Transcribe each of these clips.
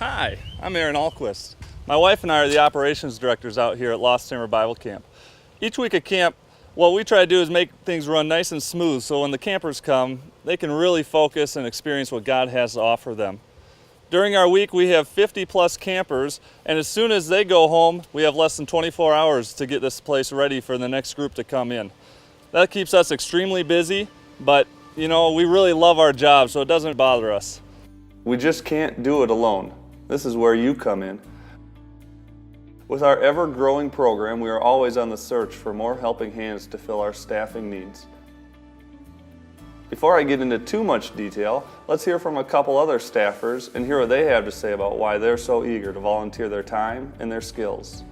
Hi, I'm Aaron Alquist. My wife and I are the operations directors out here at Lost Timber Bible Camp. Each week at camp, what we try to do is make things run nice and smooth so when the campers come, they can really focus and experience what God has to offer them. During our week, we have 50 plus campers, and as soon as they go home, we have less than 24 hours to get this place ready for the next group to come in. That keeps us extremely busy, but we really love our job, so it doesn't bother us. We just can't do it alone. This is where you come in. With our ever-growing program, we are always on the search for more helping hands to fill our staffing needs. Before I get into too much detail, let's hear from a couple other staffers and hear what they have to say about why they're so eager to volunteer their time and their skills.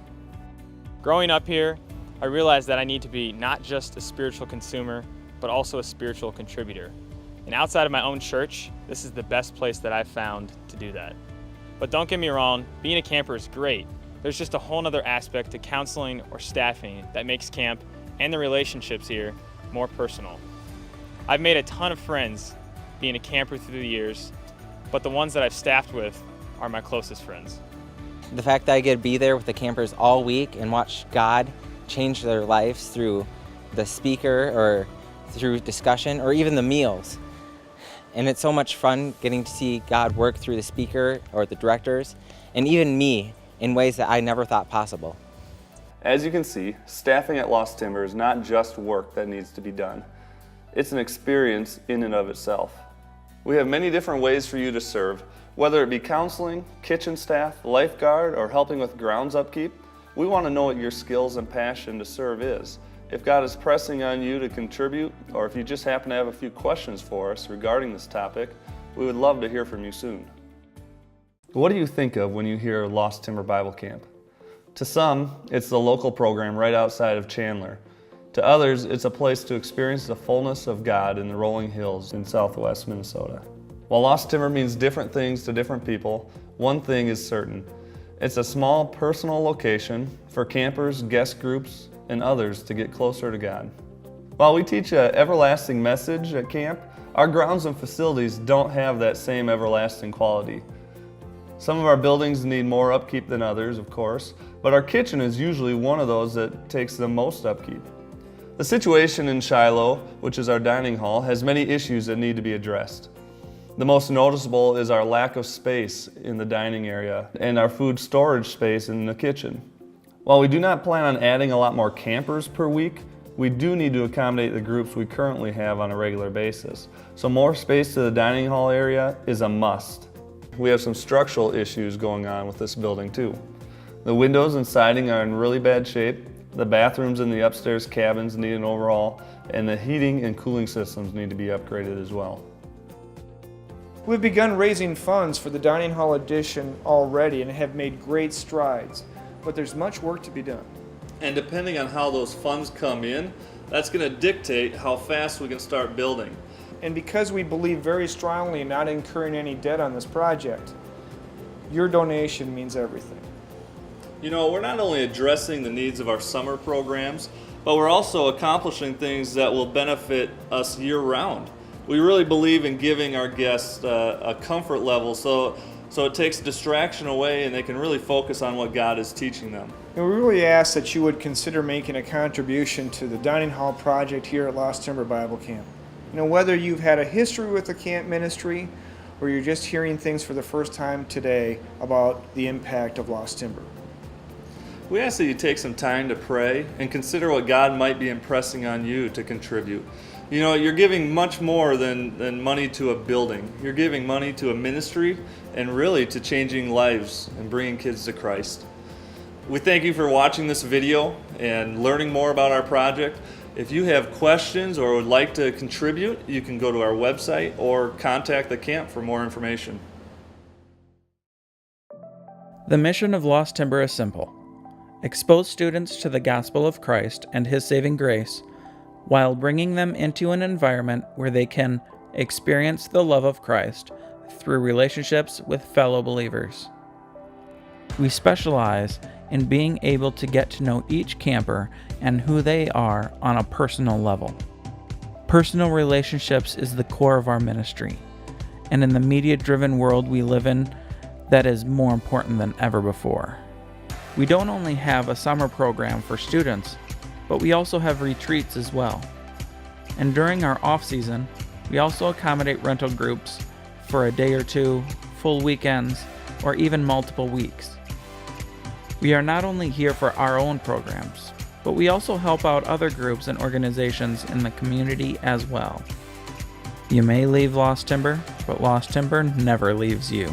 Growing up here, I realized that I need to be not just a spiritual consumer, but also a spiritual contributor. And outside of my own church, this is the best place that I've found to do that. But don't get me wrong, being a camper is great. There's just a whole other aspect to counseling or staffing that makes camp and the relationships here more personal. I've made a ton of friends being a camper through the years, but the ones that I've staffed with are my closest friends. The fact that I get to be there with the campers all week and watch God change their lives through the speaker or through discussion or even the meals. And it's so much fun getting to see God work through the speaker or the directors and even me in ways that I never thought possible. As you can see, staffing at Lost Timber is not just work that needs to be done. It's an experience in and of itself. We have many different ways for you to serve, whether it be counseling, kitchen staff, lifeguard, or helping with grounds upkeep. We want to know what your skills and passion to serve is. If God is pressing on you to contribute, or if you just happen to have a few questions for us regarding this topic, we would love to hear from you soon. What do you think of when you hear Lost Timber Bible Camp? To some, it's the local program right outside of Chandler. To others, it's a place to experience the fullness of God in the rolling hills in southwest Minnesota. While Lost Timber means different things to different people, one thing is certain. It's a small personal location for campers, guest groups, and others to get closer to God. While we teach an everlasting message at camp, our grounds and facilities don't have that same everlasting quality. Some of our buildings need more upkeep than others, of course, but our kitchen is usually one of those that takes the most upkeep. The situation in Shiloh, which is our dining hall, has many issues that need to be addressed. The most noticeable is our lack of space in the dining area and our food storage space in the kitchen. While we do not plan on adding a lot more campers per week, we do need to accommodate the groups we currently have on a regular basis. So more space to the dining hall area is a must. We have some structural issues going on with this building too. The windows and siding are in really bad shape. The bathrooms in the upstairs cabins need an overhaul, and the heating and cooling systems need to be upgraded as well. We've begun raising funds for the dining hall addition already and have made great strides, but there's much work to be done. And depending on how those funds come in, that's going to dictate how fast we can start building. And because we believe very strongly in not incurring any debt on this project, your donation means everything. We're not only addressing the needs of our summer programs, but we're also accomplishing things that will benefit us year-round. We really believe in giving our guests a comfort level so it takes distraction away and they can really focus on what God is teaching them. And we really ask that you would consider making a contribution to the dining hall project here at Lost Timber Bible Camp. Whether you've had a history with the camp ministry or you're just hearing things for the first time today about the impact of Lost Timber. We ask that you take some time to pray and consider what God might be impressing on you to contribute. You're giving much more than money to a building. You're giving money to a ministry and really to changing lives and bringing kids to Christ. We thank you for watching this video and learning more about our project. If you have questions or would like to contribute, you can go to our website or contact the camp for more information. The mission of Lost Timber is simple: expose students to the gospel of Christ and His saving grace, while bringing them into an environment where they can experience the love of Christ through relationships with fellow believers. We specialize in being able to get to know each camper and who they are on a personal level. Personal relationships is the core of our ministry, and in the media-driven world we live in, that is more important than ever before. We don't only have a summer program for students, but we also have retreats as well. And during our off season, we also accommodate rental groups for a day or two, full weekends, or even multiple weeks. We are not only here for our own programs, but we also help out other groups and organizations in the community as well. You may leave Lost Timber, but Lost Timber never leaves you.